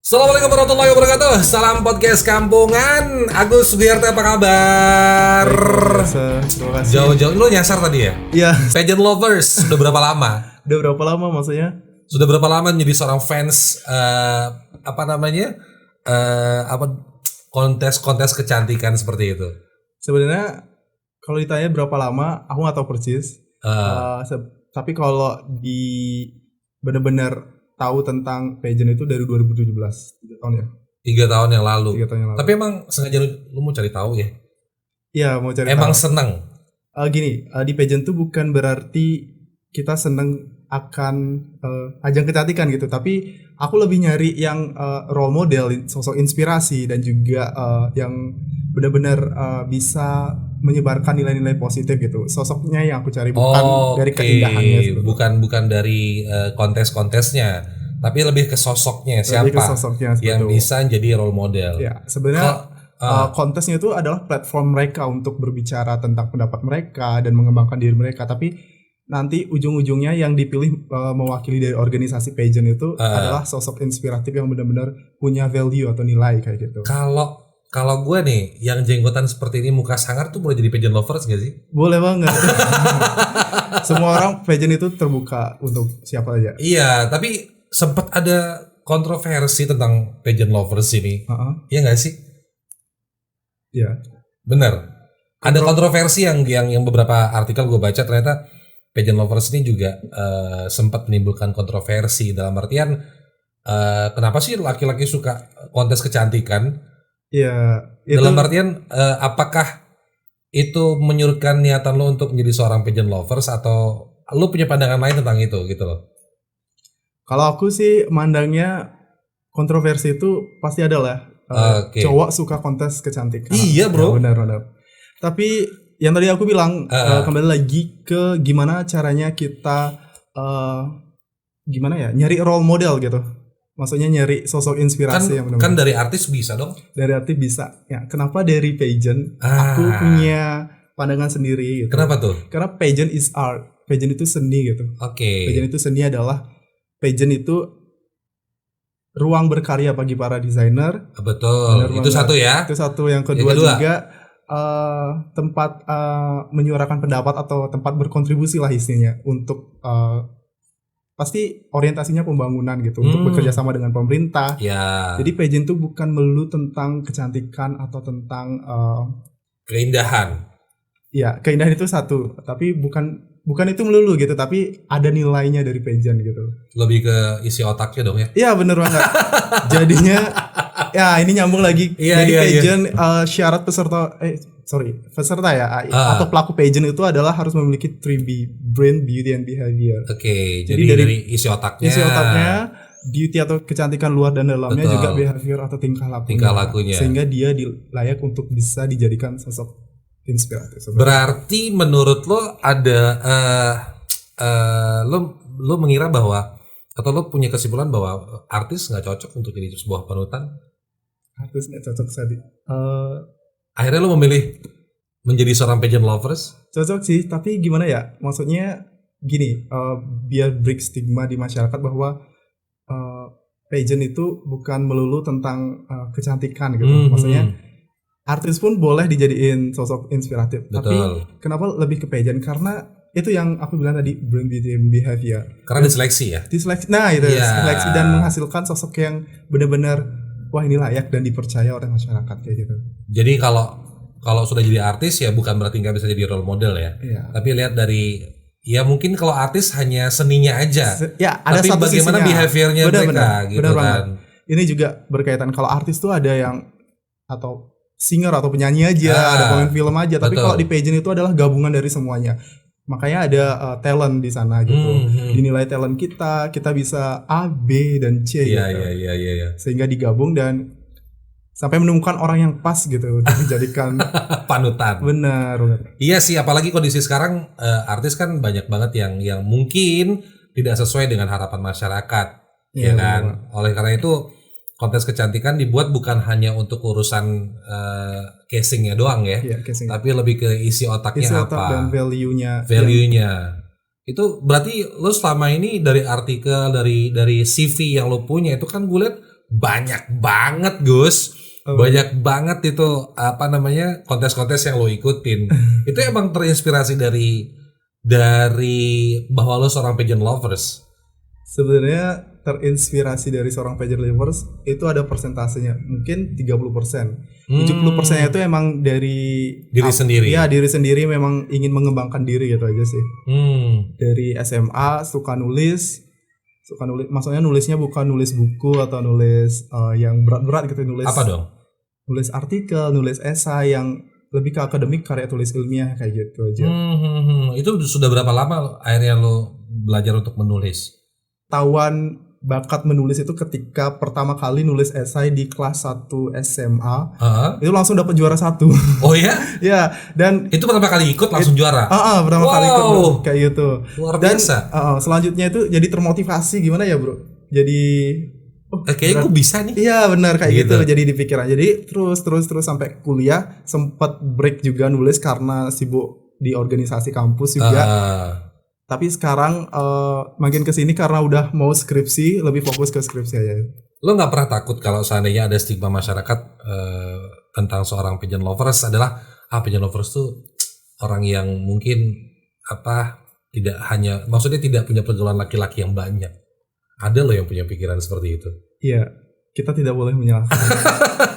Assalamualaikum warahmatullahi wabarakatuh. Salam podcast kampungan. Agus Sugiyarto, apa kabar? Terima kasih. Jauh-jauh lo nyasar tadi ya? Iya. Pageant lovers, udah berapa lama? Udah berapa lama maksudnya? Sudah berapa lama menjadi seorang fans kontes-kontes kecantikan seperti itu? Sebenarnya kalau ditanya berapa lama, aku nggak tahu persis. Tapi kalau benar-benar tahu tentang pageant itu dari 2017, 3 tahun ya. 3 tahun yang lalu. 3 tahun yang lalu. Tapi emang sengaja lu mau cari tahu ya? Iya, mau cari Emang tahu. seneng? Di pageant tuh bukan berarti kita seneng akan ajang kecantikan gitu, tapi aku lebih nyari yang role model, sosok inspirasi dan juga yang benar-benar bisa menyebarkan nilai-nilai positif gitu. Sosoknya yang aku cari, bukan dari keindahannya gitu. Bukan dari kontes-kontesnya, tapi lebih ke sosoknya. Lebih ke siapa sosoknya, yang betul. bisa jadi role model. Ya, sebenarnya kontesnya itu adalah platform mereka untuk berbicara tentang pendapat mereka dan mengembangkan diri mereka, tapi nanti ujung-ujungnya yang dipilih mewakili dari organisasi pageant itu adalah sosok inspiratif yang benar-benar punya value atau nilai kayak gitu. Kalau gue nih yang jenggotan seperti ini, muka sangar tuh boleh jadi pageant lovers gak sih? Boleh banget. Semua orang pageant itu terbuka untuk siapa aja. Iya, tapi sempat ada kontroversi tentang pageant lovers ini. Iya gak sih? Iya. Bener. Ada kontroversi yang beberapa artikel gue baca, ternyata pageant lovers ini juga sempat menimbulkan kontroversi dalam artian kenapa sih laki-laki suka kontes kecantikan? Ya, dalam artian apakah itu menyurutkan niatan lo untuk menjadi seorang pageant lovers, atau lo punya pandangan lain tentang itu gitu loh? Kalau aku sih mandangnya kontroversi itu pasti ada lah. Cowok suka kontes kecantikan. Iya bro. Ya, benar. Tapi yang tadi aku bilang kembali lagi ke gimana caranya kita nyari role model gitu. Maksudnya nyari sosok inspirasi yang benar-benar. Kan dari artis bisa dong. Dari artis bisa. Ya, kenapa dari pageant? Aku punya pandangan sendiri gitu. Kenapa tuh? Karena pageant is art. Pageant itu seni gitu. Pageant itu seni adalah pageant itu ruang berkarya bagi para desainer. Betul. Itu satu ya. Itu satu. Yang kedua juga tempat menyuarakan pendapat atau tempat berkontribusi lah istilahnya untuk pasti orientasinya pembangunan gitu, untuk bekerja sama dengan pemerintah. Ya. Jadi pageant itu bukan melulu tentang kecantikan atau tentang keindahan. Ya, keindahan itu satu, tapi bukan itu melulu gitu, tapi ada nilainya dari pageant gitu. Lebih ke isi otaknya dong ya. Iya, bener banget. Jadinya ya ini nyambung lagi. Jadi pageant syarat peserta ya atau pelaku pageant itu adalah harus memiliki 3B, brain, beauty, and behavior. Jadi dari isi otaknya, beauty atau kecantikan luar dan dalamnya, juga behavior atau tingkah lakunya. Sehingga dia layak untuk bisa dijadikan sosok inspiratif. Berarti menurut lo ada lo mengira bahwa, atau lo punya kesimpulan bahwa artis nggak cocok untuk jadi sebuah panutan? Artis nggak cocok tadi. Akhirnya lo memilih menjadi seorang pageant lovers? Cocok sih, tapi gimana ya? Maksudnya gini, biar break stigma di masyarakat bahwa pageant itu bukan melulu tentang kecantikan gitu. Maksudnya artis pun boleh dijadiin sosok inspiratif. Betul. Tapi kenapa lebih ke pageant? Karena itu yang aku bilang tadi, brain, beauty, and behavior. Karena diseleksi ya? Nah itu seleksi dan menghasilkan sosok yang benar-benar wah ini layak dan dipercaya oleh masyarakat kayak gitu. Jadi kalau sudah jadi artis ya bukan berarti nggak bisa jadi role model ya. Tapi lihat dari, ya mungkin kalau artis hanya seninya aja. Ada tapi satu bagaimana sisinya. behaviornya mereka gitu bener kan. Banget. Ini juga berkaitan, kalau artis tuh ada yang atau singer atau penyanyi aja, ada pemain film aja. Tapi kalau di pageant itu adalah gabungan dari semuanya. Makanya ada talent di sana gitu. Dinilai talent kita bisa A, B, dan C gitu. Iya. Sehingga digabung dan sampai menemukan orang yang pas gitu untuk dijadikan panutan. Benar. Iya sih, apalagi kondisi sekarang artis kan banyak banget yang mungkin tidak sesuai dengan harapan masyarakat, ya kan. Oleh karena itu kontes kecantikan dibuat bukan hanya untuk urusan casingnya doang ya, tapi lebih ke isi otaknya apa, dan value-nya. Itu berarti lo selama ini dari artikel, dari CV yang lo punya itu kan gue lihat banyak banget Gus. Banyak banget itu kontes-kontes yang lo ikutin. Itu emang terinspirasi dari bahwa lo seorang pageant lovers. Sebenarnya terinspirasi dari seorang pageant lovers itu ada persentasenya, mungkin 30%. 70% itu emang dari diri sendiri. Ya, diri sendiri memang ingin mengembangkan diri gitu aja sih. Dari SMA suka nulis, maksudnya nulisnya bukan nulis buku atau nulis yang berat-berat gitu, nulis apa dong? Nulis artikel, nulis esai yang lebih ke akademik, karya tulis ilmiah kayak gitu aja. Itu sudah berapa lama akhirnya lo belajar untuk menulis? Tawan bakat menulis itu ketika pertama kali nulis esai di kelas 1 SMA. Itu langsung dapat juara 1. Oh ya? Ya, dan itu pertama kali ikut langsung juara. Pertama kali ikut kayak gitu. Luar biasa. Dan selanjutnya itu jadi termotivasi gimana ya, Bro? Jadi kayaknya gue bisa nih. Iya benar kayak gitu. Jadi di pikiran. Jadi terus sampai kuliah sempat break juga nulis karena sibuk di organisasi kampus juga. Tapi sekarang makin kesini karena udah mau skripsi, lebih fokus ke skripsi aja. Lo nggak pernah takut kalau seandainya ada stigma masyarakat tentang seorang pageant lovers adalah pageant lovers tuh orang yang mungkin tidak punya pergaulan laki-laki yang banyak. Ada lo yang punya pikiran seperti itu. Iya, kita tidak boleh menyalahkan.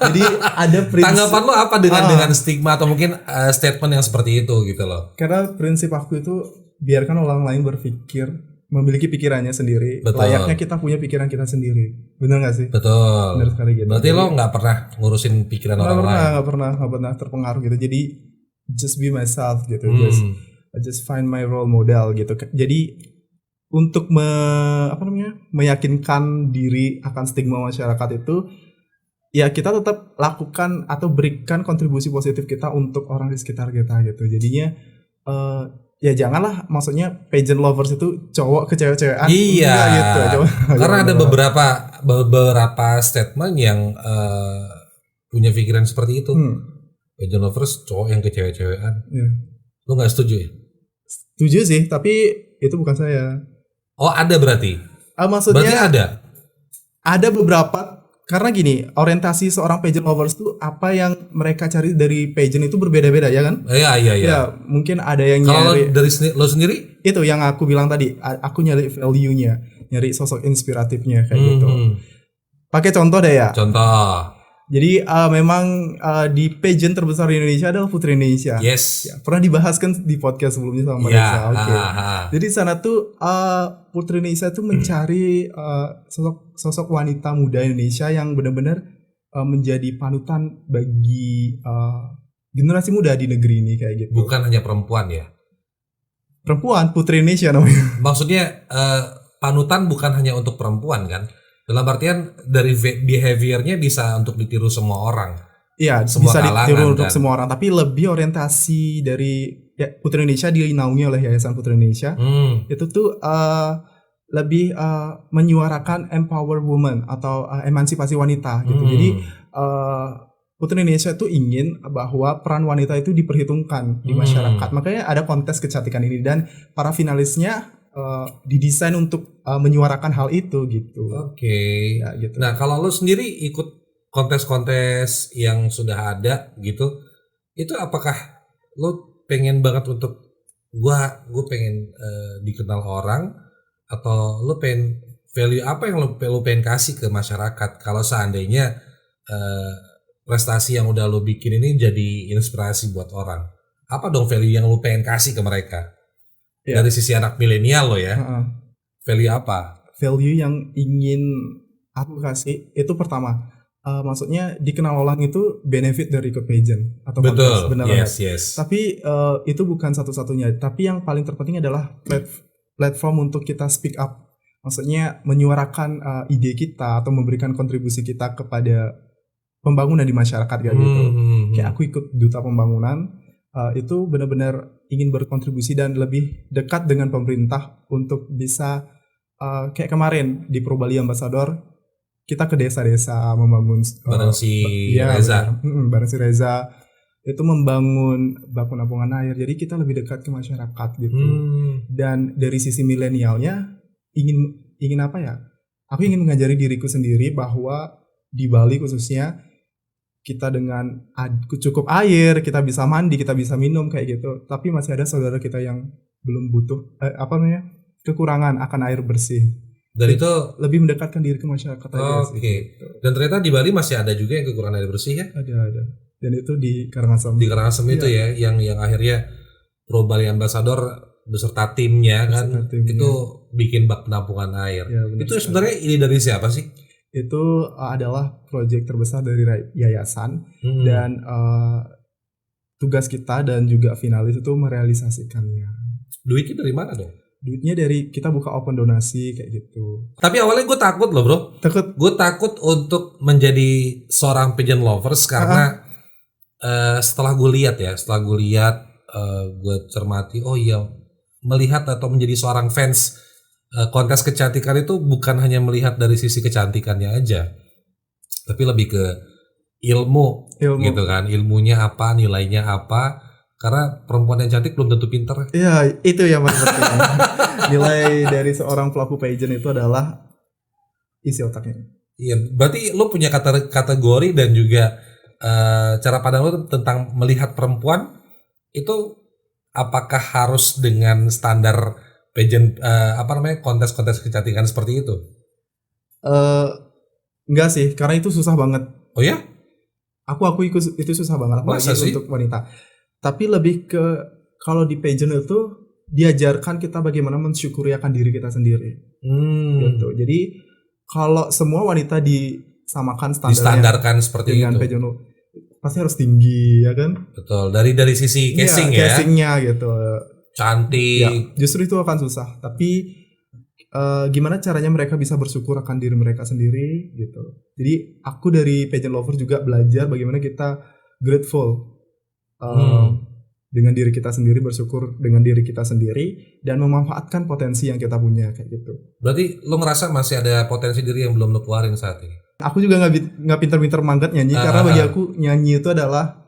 Jadi ada prinsip. Tanggapan lo apa dengan stigma atau mungkin statement yang seperti itu gitu loh? Karena prinsip aku itu biarkan orang lain berpikir, memiliki pikirannya sendiri. Betul. Layaknya kita punya pikiran kita sendiri. Benar nggak sih? Betul. Benar sekali gitu. Berarti lo nggak pernah ngurusin pikiran orang lain? Nggak pernah terpengaruh gitu. Jadi just be myself gitu. Just find my role model gitu. Jadi untuk meyakinkan diri akan stigma masyarakat itu, ya kita tetap lakukan atau berikan kontribusi positif kita untuk orang di sekitar kita gitu. Jadinya ya janganlah, maksudnya pageant lovers itu cowok ke cewek-cewekan. Iya gitu. Karena ada beberapa statement yang punya pikiran seperti itu. Pageant lovers cowok yang ke cewek-cewekan. Lo gak setuju ya? Setuju sih, tapi itu bukan saya. Oh ada berarti? Maksudnya berarti ada beberapa. Karena gini, orientasi seorang pageant lovers tuh apa yang mereka cari dari pageant itu berbeda-beda ya kan? Iya. Ya, mungkin ada yang kalau nyari. Kalau dari lo sendiri? Itu yang aku bilang tadi, aku nyari value-nya, nyari sosok inspiratifnya kayak gitu. Pakai contoh deh ya. Contoh. Jadi memang di pageant terbesar di Indonesia adalah Putri Indonesia. Yes. Ya, pernah dibahas kan di podcast sebelumnya sama Reza. Oke. Jadi di sana tuh Putri Indonesia tuh mencari sosok wanita muda Indonesia yang benar-benar menjadi panutan bagi generasi muda di negeri ini kayak gitu. Bukan hanya perempuan ya? Perempuan, Putri Indonesia namanya. Maksudnya panutan bukan hanya untuk perempuan kan? Dalam artian dari behaviornya bisa untuk ditiru semua orang. Iya, bisa ditiru untuk semua orang. Tapi lebih orientasi dari Putri Indonesia dinaungi oleh Yayasan Putri Indonesia. Itu tuh lebih menyuarakan empower woman atau emansipasi wanita gitu. Jadi Putri Indonesia tuh ingin bahwa peran wanita itu diperhitungkan di masyarakat. Makanya ada kontes kecantikan ini dan para finalisnya didesain untuk menyuarakan hal itu gitu. Oke. Ya, gitu. Nah kalau lo sendiri ikut kontes-kontes yang sudah ada gitu, itu apakah lo pengen banget untuk gue pengen dikenal orang, atau lo pengen value apa yang lo pengen kasih ke masyarakat kalau seandainya prestasi yang udah lo bikin ini jadi inspirasi buat orang? Apa dong value yang lo pengen kasih ke mereka? Dari sisi anak milenial lo ya, value apa? Value yang ingin aku kasih itu pertama, maksudnya dikenal orang itu benefit dari ikut pageant atau kontes, benar banget. Yes. Tapi itu bukan satu-satunya. Tapi yang paling terpenting adalah platform untuk kita speak up. Maksudnya menyuarakan ide kita atau memberikan kontribusi kita kepada pembangunan di masyarakat kayak gitu. Kayak aku ikut Duta Pembangunan. Itu benar-benar ingin berkontribusi dan lebih dekat dengan pemerintah untuk bisa kayak kemarin di Pro Bali Ambassador kita ke desa-desa membangun bareng si Reza. Bareng si Reza itu membangun baku penampungan air. Jadi kita lebih dekat ke masyarakat gitu. Dan dari sisi milenialnya ingin apa ya? Aku ingin mengajari diriku sendiri bahwa di Bali khususnya kita dengan cukup air, kita bisa mandi, kita bisa minum kayak gitu. Tapi masih ada saudara kita yang belum butuh kekurangan akan air bersih. Dan itu lebih mendekatkan diri ke masyarakat aja sih. Oke. Gitu. Dan ternyata di Bali masih ada juga yang kekurangan air bersih ya? Ada. Dan itu di Karangasem. Di Karangasem itu ya, yang akhirnya Pro Bali Ambassador beserta timnya itu bikin bak penampungan air. Ya, itu sebenarnya ide dari siapa sih? Itu adalah proyek terbesar dari yayasan dan tugas kita dan juga finalis itu merealisasikannya. Duitnya dari mana dong? Duitnya dari kita buka open donasi kayak gitu. Tapi awalnya gue takut loh bro. Gue takut untuk menjadi seorang pigeon lovers karena setelah gue lihat, gue cermati, oh iya, melihat atau menjadi seorang fans kontes kecantikan itu bukan hanya melihat dari sisi kecantikannya aja, tapi lebih ke ilmu. Gitu kan, ilmunya apa, nilainya apa. Karena perempuan yang cantik belum tentu pintar. Iya, itu yang paling penting. Nilai dari seorang pelaku pageant itu adalah isi otaknya. Iya, berarti lo punya kategori dan juga cara pandang lo tentang melihat perempuan itu apakah harus dengan standar pageant kontes-kontes kecantikan seperti itu? Enggak sih, karena itu susah banget. Oh ya? Aku itu susah banget apalagi untuk wanita. Tapi lebih ke kalau di pageant itu diajarkan kita bagaimana mensyukuri akan diri kita sendiri. Gitu. Jadi kalau semua wanita disamakan distandarkan seperti dengan itu. Pageant pasti harus tinggi ya kan? Betul. Dari sisi casing ya. Casingnya gitu. Cantik. Ya, justru itu akan susah. Tapi gimana caranya mereka bisa bersyukur akan diri mereka sendiri gitu. Jadi aku dari pageant lover juga belajar bagaimana kita grateful dengan diri kita sendiri, bersyukur dengan diri kita sendiri dan memanfaatkan potensi yang kita punya kayak gitu. Berarti lo ngerasa masih ada potensi diri yang belum lo keluarin saat ini? Aku juga nggak pinter-pinter manggat nyanyi karena bagi aku nyanyi itu adalah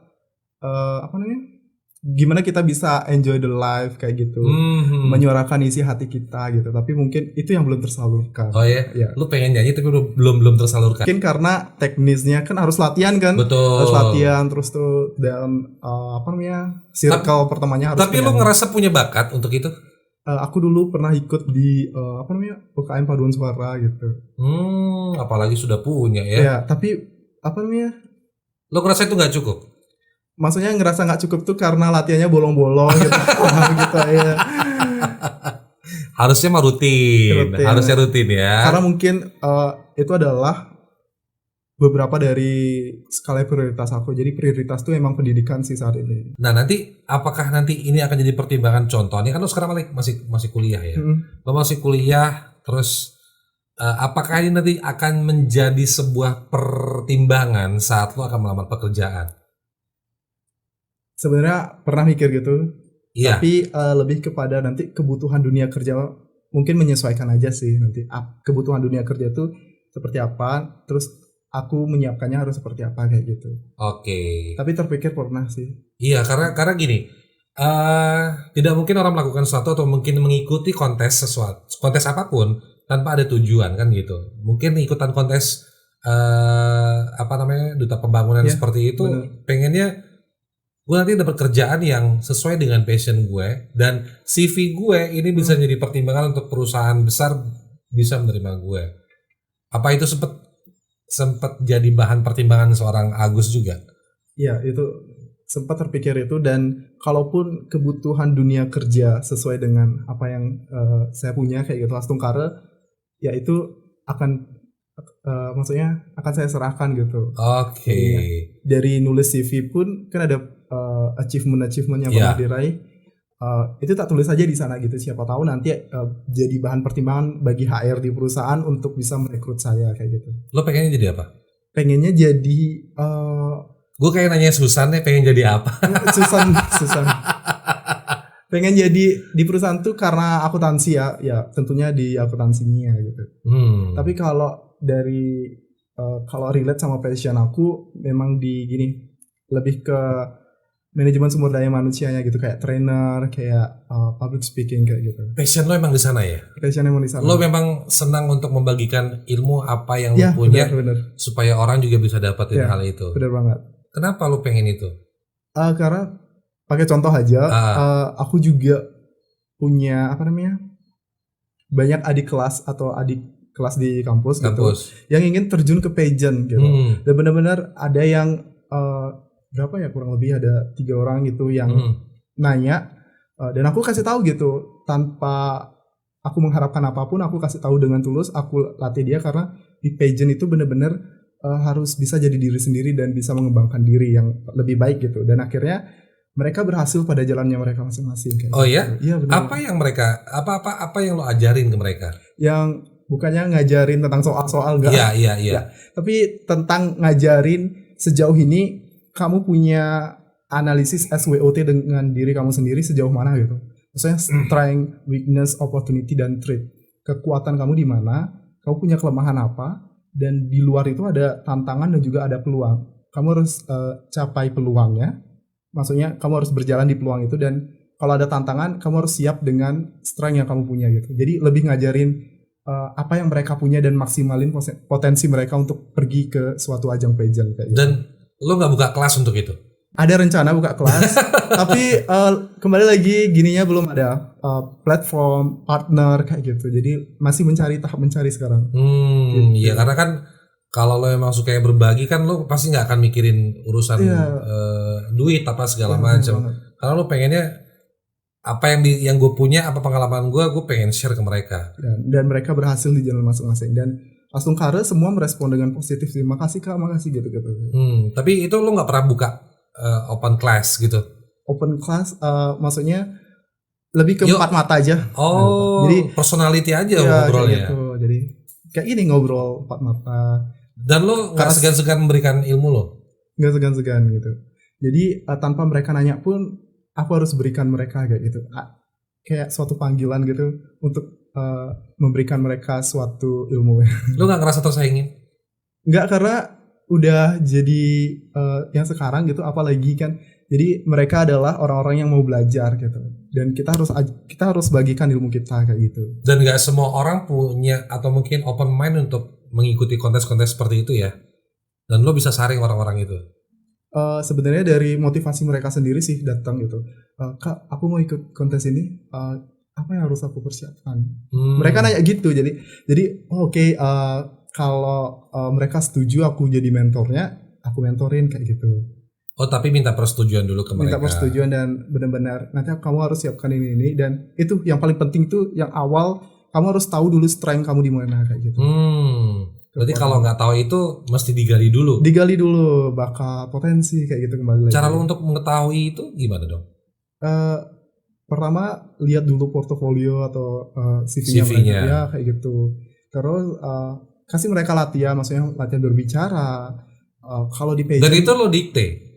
gimana kita bisa enjoy the life kayak gitu, menyuarakan isi hati kita gitu. Tapi mungkin itu yang belum tersalurkan. Oh ya? Lu pengen nyanyi tapi belum tersalurkan. Mungkin karena teknisnya kan harus latihan kan. Betul. Harus latihan terus tuh dalam circle pertamanya harus. Tapi lu ngerasa punya bakat untuk itu? Aku dulu pernah ikut di UKM paduan suara gitu. Apalagi sudah punya ya. Ya, tapi lu ngerasa itu nggak cukup? Maksudnya ngerasa nggak cukup tuh karena latihannya bolong-bolong gitu. Gitu ya. Harusnya mah rutin. Harusnya rutin ya. Karena mungkin itu adalah beberapa dari skala prioritas aku. Jadi prioritas tuh emang pendidikan sih saat ini. Nah apakah nanti ini akan jadi pertimbangan contohnya? Kan lo sekarang masih kuliah ya. Lo masih kuliah, terus apakah ini nanti akan menjadi sebuah pertimbangan saat lo akan melamar pekerjaan? Sebenarnya pernah mikir gitu, tapi lebih kepada nanti kebutuhan dunia kerja mungkin menyesuaikan aja sih nanti kebutuhan dunia kerja tuh seperti apa, terus aku menyiapkannya harus seperti apa kayak gitu. Oke. Tapi terpikir pernah sih. Iya karena gini, tidak mungkin orang melakukan sesuatu atau mungkin mengikuti kontes apapun tanpa ada tujuan kan gitu. Mungkin ikutan kontes duta pembangunan seperti itu, pengennya gue nanti dapat kerjaan yang sesuai dengan passion gue dan CV gue ini bisa jadi pertimbangan untuk perusahaan besar bisa menerima gue. Apa itu sempat jadi bahan pertimbangan seorang Agus juga? Iya, itu sempat terpikir itu, dan kalaupun kebutuhan dunia kerja sesuai dengan apa yang saya punya kayak gitu Astungkare, ya itu akan maksudnya akan saya serahkan gitu. Oke. Dari nulis CV pun kan ada achievement yang pernah diraih, itu tak tulis aja di sana gitu, siapa tahu nanti jadi bahan pertimbangan bagi HR di perusahaan untuk bisa merekrut saya kayak gitu. Lo pengennya jadi apa? Pengennya jadi gue kayak nanya Susan nih, pengen jadi apa? Susan pengen jadi di perusahaan tuh karena akuntansi ya tentunya di akuntansinya gitu. Tapi kalau dari kalau relate sama passion aku memang di gini, lebih ke manajemen sumber daya manusianya gitu, kayak trainer, kayak public speaking kayak gitu. Passion lo emang di sana ya? Passion emang di sana. Lo memang senang untuk membagikan ilmu apa yang Ya, lo punya benar. supaya orang juga bisa dapetin Ya, hal itu. benar banget. Kenapa lo pengen itu? Karena pakai contoh aja, aku juga punya banyak adik kelas atau adik kelas di kampus gitu yang ingin terjun ke pageant gitu. Dan benar-benar ada yang berapa ya, kurang lebih ada 3 orang gitu yang nanya, dan aku kasih tahu gitu tanpa aku mengharapkan apapun. Aku kasih tahu dengan tulus, aku latih dia karena di pageant itu benar-benar harus bisa jadi diri sendiri dan bisa mengembangkan diri yang lebih baik gitu. Dan akhirnya mereka berhasil pada jalannya mereka masing-masing kayak gitu. Ya? Iya, benar. Apa yang mereka apa yang lo ajarin ke mereka? Yang bukannya ngajarin tentang soal-soal, enggak. Iya. Tapi tentang ngajarin sejauh ini kamu punya analisis SWOT dengan diri kamu sendiri sejauh mana gitu. Maksudnya strength, weakness, opportunity, dan threat. Kekuatan kamu di mana, kamu punya kelemahan apa, dan di luar itu ada tantangan dan juga ada peluang. Kamu harus capai peluangnya. Maksudnya kamu harus berjalan di peluang itu, dan kalau ada tantangan kamu harus siap dengan strength yang kamu punya gitu. Jadi lebih ngajarin apa yang mereka punya dan maksimalin potensi mereka untuk pergi ke suatu ajang pageant kayak gitu. Dan lo nggak buka kelas untuk itu? Ada rencana buka kelas, tapi kembali lagi gininya belum ada platform partner kayak gitu. Jadi masih tahap mencari sekarang. Gitu. Iya, karena kan kalau lo emang suka berbagi kan lo pasti nggak akan mikirin urusan duit apa segala macam. Karena lo pengennya apa yang gue punya, apa pengalaman gue pengen share ke mereka. Dan mereka berhasil di jalan masing-masing, dan langsung semua merespon dengan positif sih. Makasih kak, makasih gitu. Tapi itu lo nggak pernah buka open class gitu? Open class maksudnya lebih ke 4 mata aja. Jadi personality aja ngobrolnya. Gitu. Jadi kayak ini ngobrol 4 mata. Dan lo nggak segan-segan memberikan ilmu lo? Nggak segan-segan gitu. Jadi tanpa mereka nanya pun aku harus berikan mereka kayak gitu. Kayak suatu panggilan gitu untuk memberikan mereka suatu ilmu. Lo nggak ngerasa tersaingin? Nggak, karena udah jadi yang sekarang gitu, apalagi kan. Jadi mereka adalah orang-orang yang mau belajar gitu. Dan kita harus bagikan ilmu kita kayak gitu. Dan nggak semua orang punya atau mungkin open mind untuk mengikuti kontes-kontes seperti itu ya. Dan lo bisa saring orang-orang itu. Sebenarnya dari motivasi mereka sendiri sih datang gitu. Kak, aku mau ikut kontes ini. Apa yang harus aku persiapkan? Mereka nanya gitu. Jadi oke, kalau mereka setuju aku jadi mentornya, aku mentorin kayak gitu. Oh, tapi minta persetujuan dulu ke mereka. Minta persetujuan, dan benar-benar nanti kamu harus siapkan ini, dan itu yang paling penting tuh yang awal kamu harus tahu dulu strength kamu di mana kayak gitu. Berarti kalau nggak tahu itu mesti digali dulu. Digali dulu bakat, potensi kayak gitu kembali lagi. Cara lo untuk mengetahui itu gimana dong? Pertama lihat dulu portofolio atau CV-nya ya kayak gitu. Terus kasih mereka latihan, maksudnya latihan berbicara. Kalau di pageant. Dan itu lo dikte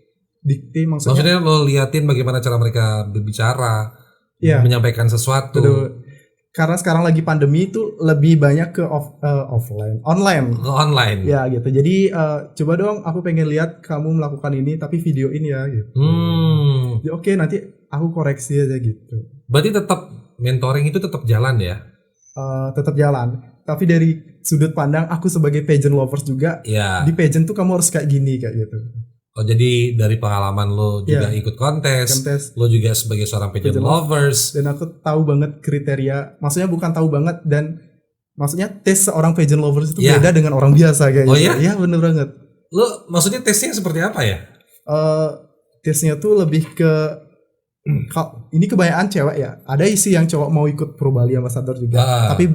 maksudnya lo liatin bagaimana cara mereka berbicara, menyampaikan sesuatu. Betul. Karena sekarang lagi pandemi itu lebih banyak ke online ya gitu. Jadi coba dong, aku pengen lihat kamu melakukan ini tapi videoin ya gitu. Jadi oke, nanti aku koreksi aja gitu. Berarti tetap mentoring itu tetap jalan ya? Tetap jalan, tapi dari sudut pandang aku sebagai pageant lovers juga. Di pageant tuh kamu harus kayak gini kayak gitu. Oh, jadi dari pengalaman lo juga ikut kontes, lo juga sebagai seorang pageant lovers. Dan aku tahu banget kriteria, maksudnya bukan tahu banget, dan maksudnya tes seorang pageant lovers itu beda dengan orang biasa kayak gitu. Iya, bener banget. Lo maksudnya tesnya seperti apa ya? Tesnya tuh lebih ke, ini kebanyakan cewek ya. Ada isi yang cowok mau ikut Pro Bali Ambassador juga, tapi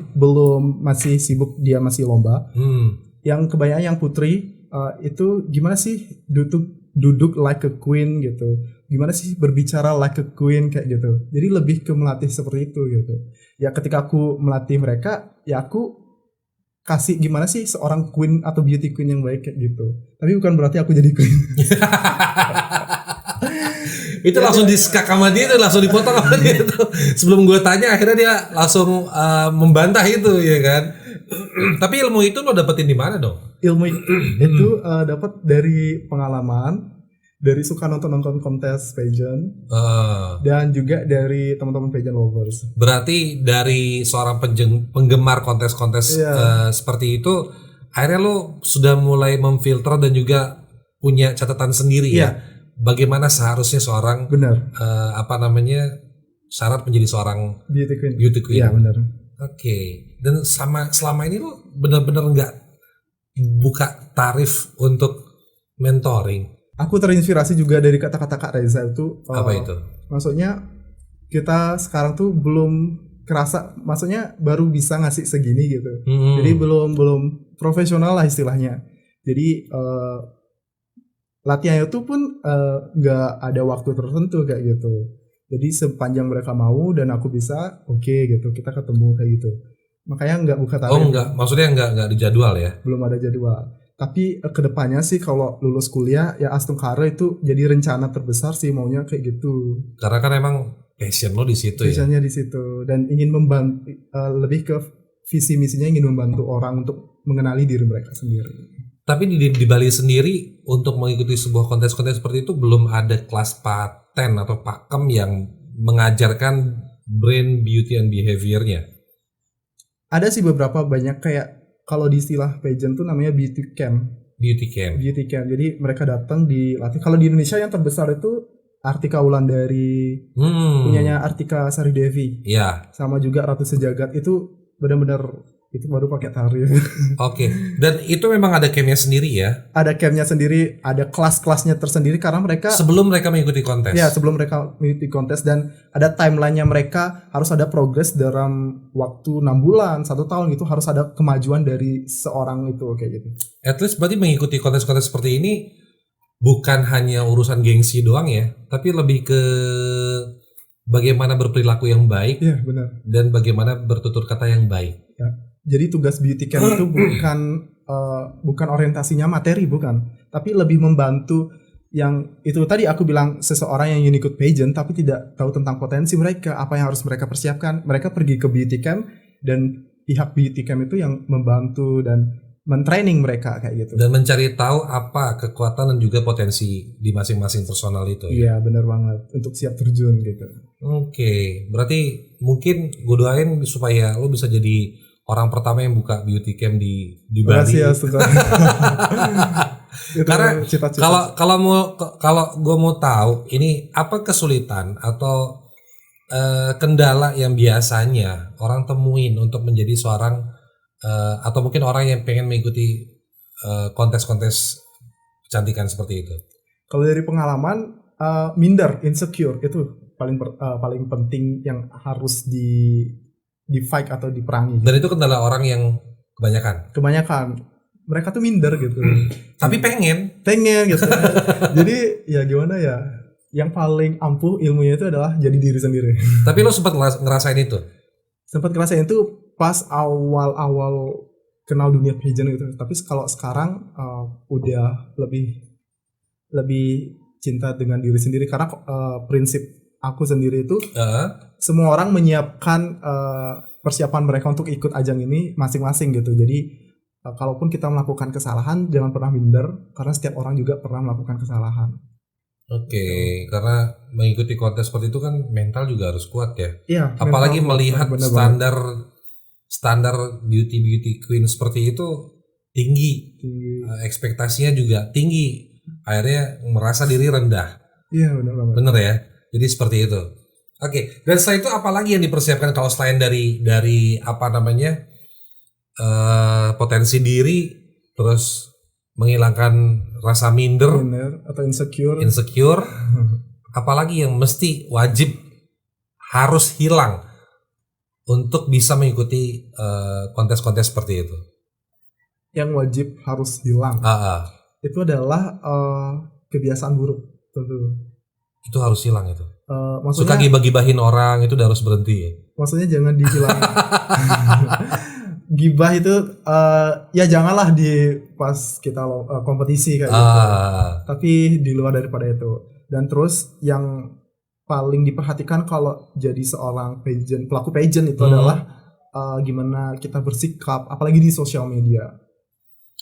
masih sibuk, dia masih lomba. Yang kebanyakan yang putri, itu gimana sih duduk like a queen gitu, gimana sih berbicara like a queen kayak gitu. Jadi lebih ke melatih seperti itu gitu. Ya ketika aku melatih mereka, ya aku kasih gimana sih seorang queen atau beauty queen yang baik kayak gitu. Tapi bukan berarti aku jadi queen. Itu langsung di-skak sama dia, langsung dipotong sama dia tuh. Sebelum gue tanya, akhirnya dia langsung membantah itu ya kan. Tapi ilmu itu lo dapetin di mana dong? Ilmu itu dapat dari pengalaman, dari suka nonton kontes pageant Eh, dan juga dari teman-teman pageant lovers. berarti dari seorang penggemar kontes-kontes Iya, seperti itu, akhirnya lo sudah mulai memfilter dan juga punya catatan sendiri ya. iya, Bagaimana seharusnya seorang benar. apa namanya syarat menjadi seorang Beauty queen. beauty queen. Iya, benar. Oke. Dan selama ini lo benar-benar nggak buka tarif untuk mentoring. Aku terinspirasi juga dari kata-kata Kak Reza itu. Apa itu? Maksudnya kita sekarang tuh belum kerasa, maksudnya baru bisa ngasih segini gitu. Jadi belum profesional lah istilahnya. Jadi latihan itu pun nggak ada waktu tertentu kayak gitu. Jadi sepanjang mereka mau dan aku bisa, oke gitu, kita ketemu kayak gitu. Makanya nggak buka tarif. Oh enggak, maksudnya enggak dijadwal ya? Belum ada jadwal. Tapi kedepannya sih kalau lulus kuliah ya Astungkara itu jadi rencana terbesar sih, maunya kayak gitu. Karena kan emang passion lo di situ ya. Passionnya di situ dan ingin membantu, lebih ke visi misinya ingin membantu orang untuk mengenali diri mereka sendiri. Tapi di Bali sendiri untuk mengikuti sebuah kontes-kontes seperti itu belum ada kelas paten atau pakem yang mengajarkan brain, beauty, and behavior-nya. Ada sih beberapa, banyak, kayak kalau di istilah pageant tuh namanya beauty camp. Beauty camp. Beauty camp. Jadi mereka datang dilatih. Kalau di Indonesia yang terbesar itu Artika Wulandari, punyanya Artika Sari Devi. Iya. Sama juga Ratu Sejagat, itu benar-benar itu baru pakai tarif. Oke. Dan itu memang ada campnya sendiri ya? Ada campnya sendiri, ada kelas-kelasnya tersendiri karena mereka Sebelum mereka mengikuti kontes? ya sebelum mereka mengikuti kontes, dan ada timelinenya, mereka harus ada progres dalam waktu 6 bulan, 1 tahun gitu, harus ada kemajuan dari seorang itu kayak gitu. At least berarti mengikuti kontes-kontes seperti ini bukan hanya urusan gengsi doang ya, tapi lebih ke bagaimana berperilaku yang baik. Iya benar. Dan bagaimana bertutur kata yang baik. Ya. Jadi tugas beauty camp itu bukan orientasinya materi, bukan, tapi lebih membantu yang itu tadi aku bilang, seseorang yang ingin ikut pageant tapi tidak tahu tentang potensi mereka, apa yang harus mereka persiapkan. Mereka pergi ke beauty camp dan pihak beauty camp itu yang membantu dan mentraining mereka kayak gitu. Dan mencari tahu apa kekuatan dan juga potensi di masing-masing personal itu. Iya benar banget, untuk siap terjun gitu. Oke, berarti mungkin gue doain supaya lo bisa jadi orang pertama yang buka beauty camp di Bali. Karena kalau gue mau tahu ini apa kesulitan atau kendala yang biasanya orang temuin untuk menjadi seorang atau mungkin orang yang pengen mengikuti kontes-kontes kecantikan seperti itu. Kalau dari pengalaman, minder, insecure itu paling penting yang harus di fight atau diperangi. Dan itu kendala orang yang kebanyakan mereka tuh minder gitu. Tapi pengen gitu. Jadi ya gimana ya, yang paling ampuh ilmunya itu adalah jadi diri sendiri. Tapi lo sempat ngerasain itu? Sempat ngerasain itu pas awal-awal kenal dunia pageant gitu. Tapi kalau sekarang udah lebih cinta dengan diri sendiri, karena prinsip aku sendiri itu semua orang menyiapkan persiapan mereka untuk ikut ajang ini masing-masing gitu. Jadi kalaupun kita melakukan kesalahan, jangan pernah minder, karena setiap orang juga pernah melakukan kesalahan. Oke, karena mengikuti kontes seperti itu kan mental juga harus kuat ya. Iya. Apalagi melihat standar beauty queen seperti itu tinggi. Ekspektasinya juga tinggi. Akhirnya merasa diri rendah. Iya benar banget. Bener ya. Jadi seperti itu. Oke. Dan setelah itu apalagi yang dipersiapkan kalau selain dari apa namanya potensi diri, terus menghilangkan rasa minder atau insecure. Apalagi yang mesti wajib harus hilang untuk bisa mengikuti kontes-kontes seperti itu. Yang wajib harus hilang. Itu adalah kebiasaan buruk tentu. Itu harus hilang itu. Maksudnya, suka gibah-gibahin orang itu udah harus berhenti ya. Maksudnya jangan dihilang. Gibah itu ya janganlah di pas kita kompetisi kayak gitu. Tapi di luar daripada itu. Dan terus yang paling diperhatikan kalau jadi seorang pelaku pageant itu adalah gimana kita bersikap, apalagi di sosial media.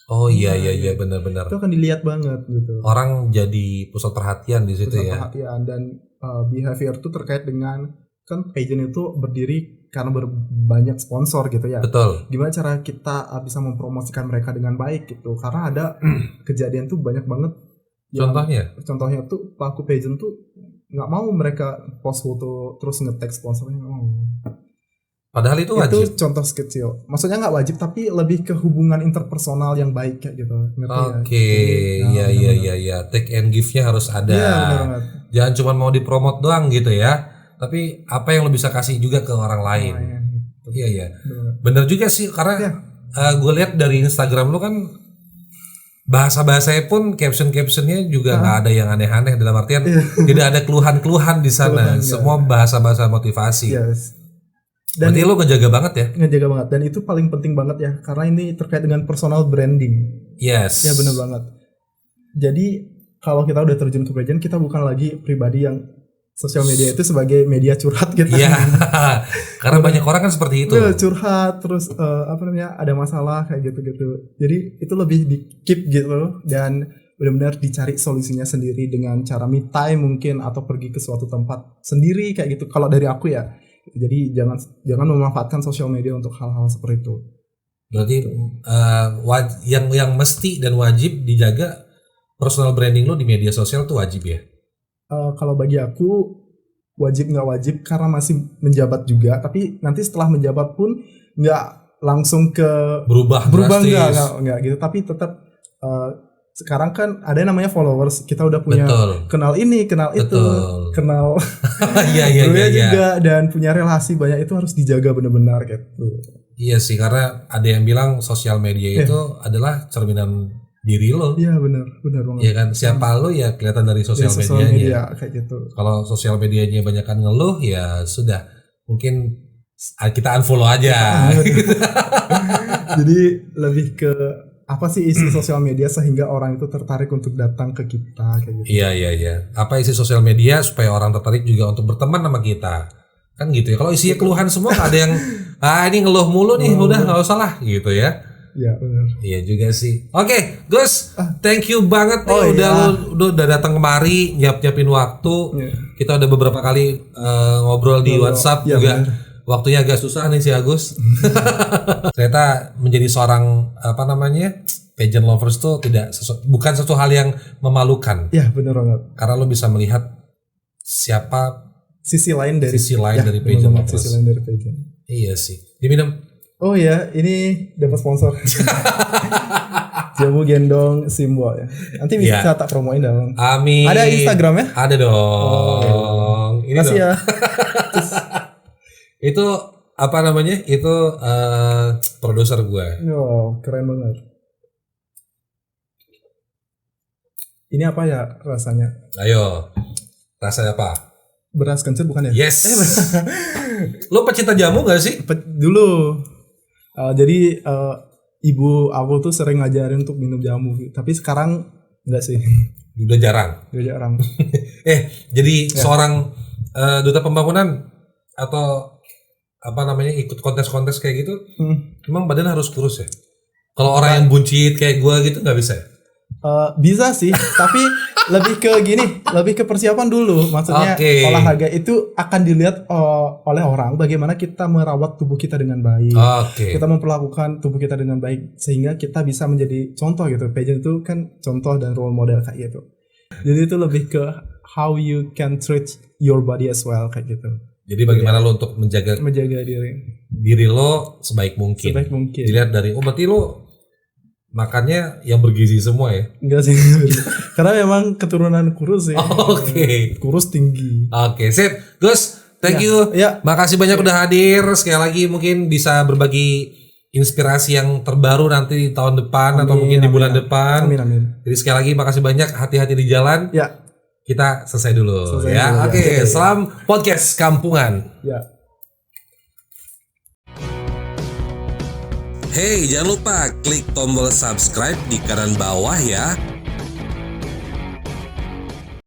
Oh iya benar-benar. Itu akan dilihat banget gitu. Orang jadi pusat perhatian di situ Pusat ya. perhatian dan behavior itu terkait dengan kan pageant itu berdiri karena banyak sponsor gitu ya. Betul. Gimana cara kita bisa mempromosikan mereka dengan baik gitu? Karena ada kejadian tuh banyak banget. Contohnya tuh pelaku pageant tuh nggak mau mereka post foto terus nge-tag sponsornya, nggak mau. Padahal itu wajib. Itu contoh kecil. Maksudnya nggak wajib tapi lebih ke hubungan interpersonal yang baik kayak gitu. Oke, iya. Take and give-nya harus ada. Iya, benar banget. Jangan cuma mau dipromot doang gitu ya. Tapi apa yang lo bisa kasih juga ke orang lain. Iya. Bener juga sih karena gue lihat dari Instagram lo kan bahasa-bahasanya pun caption-captionnya juga nggak ada yang aneh-aneh, dalam artian tidak ada keluhan-keluhan di sana. Semua bahasa-bahasa motivasi. Yes. Dan berarti lo ngejaga banget ya? Ngejaga banget, dan itu paling penting banget ya, karena ini terkait dengan personal branding. Yes. Ya benar banget. Jadi kalau kita udah terjun ke pageant, kita bukan lagi pribadi yang sosial media itu sebagai media curhat gitu. Iya. Karena banyak orang kan seperti itu. Curhat terus ada masalah kayak gitu-gitu. Jadi itu lebih di keep gitu dan benar-benar dicari solusinya sendiri dengan cara me time mungkin atau pergi ke suatu tempat sendiri kayak gitu. Kalau dari aku ya. Jadi jangan memanfaatkan sosial media untuk hal-hal seperti itu. Berarti yang mesti dan wajib dijaga personal branding lo di media sosial tuh wajib ya? Kalau bagi aku wajib nggak wajib karena masih menjabat juga, tapi nanti setelah menjabat pun nggak langsung ke berubah nggak gitu, tapi tetap sekarang kan ada yang namanya followers, kita udah punya kenal ini, kenal itu, kenal juga dan punya relasi banyak, itu harus dijaga benar-benar gitu. Iya sih, karena ada yang bilang sosial media itu adalah cerminan diri lo. Iya benar banget. Iya kan, siapa lo ya kelihatan dari sosial medianya. Media kayak gitu. Kalau sosial medianya banyakan ngeluh ya sudah, mungkin kita unfollow aja. Jadi lebih ke apa sih isi sosial media sehingga orang itu tertarik untuk datang ke kita kayak gitu. Iya. Apa isi sosial media supaya orang tertarik juga untuk berteman sama kita. Kan gitu ya. Kalau isinya keluhan semua ada yang ini ngeluh mulu nih, udah enggak usah lah gitu ya. Iya benar. Iya juga sih. Oke, Gus, thank you banget nih udah datang kemari, nyiapin waktu. Kita udah beberapa kali ngobrol di WhatsApp juga. Bener. Waktunya agak susah nih si Agus. Ternyata menjadi seorang pageant lovers tuh bukan sesuatu hal yang memalukan. Iya, benar banget. Karena lo bisa melihat siapa sisi lain dari pageant lovers. Sisi lain dari pageant. Iya sih. Diminum. Oh ya, ini dapat sponsor. Jamu gendong Simbol ya. Nanti bisa tak promoin dong. Amin. Ada Instagramnya? Ada dong. Ini kasih ya. Itu itu produser gue. Oh, keren banget. Ini apa ya rasanya? Ayo, rasanya apa? Beras kencur bukan ya? Yes. Lo pecinta jamu gak sih? Dulu. Jadi ibu aku tuh sering ngajarin untuk minum jamu, tapi sekarang enggak sih. Udah jarang. Jadi seorang duta pembangunan atau ikut kontes-kontes kayak gitu, emang badan harus kurus ya? Kalau orang yang buncit kayak gue gitu nggak bisa ya? Bisa sih, tapi lebih ke persiapan dulu. Maksudnya olahraga itu akan dilihat oleh orang bagaimana kita merawat tubuh kita dengan baik. Kita memperlakukan tubuh kita dengan baik sehingga kita bisa menjadi contoh gitu. Pageant itu kan contoh dan role model kayak gitu. Jadi itu lebih ke how you can treat your body as well kayak gitu. Jadi bagaimana lo untuk menjaga diri lo sebaik mungkin. Dilihat dari berarti lo makannya yang bergizi semua ya? Enggak sih. Karena memang keturunan kurus ya. Kurus tinggi. Sip. Gus, thank you. Ya. Makasih banyak udah hadir. Sekali lagi mungkin bisa berbagi inspirasi yang terbaru nanti di tahun depan atau mungkin di bulan depan. Amin. Jadi sekali lagi makasih banyak, hati-hati di jalan. Ya. Kita selesai dulu ya. Salam podcast kampungan. Ya. Hey, jangan lupa klik tombol subscribe di kanan bawah ya.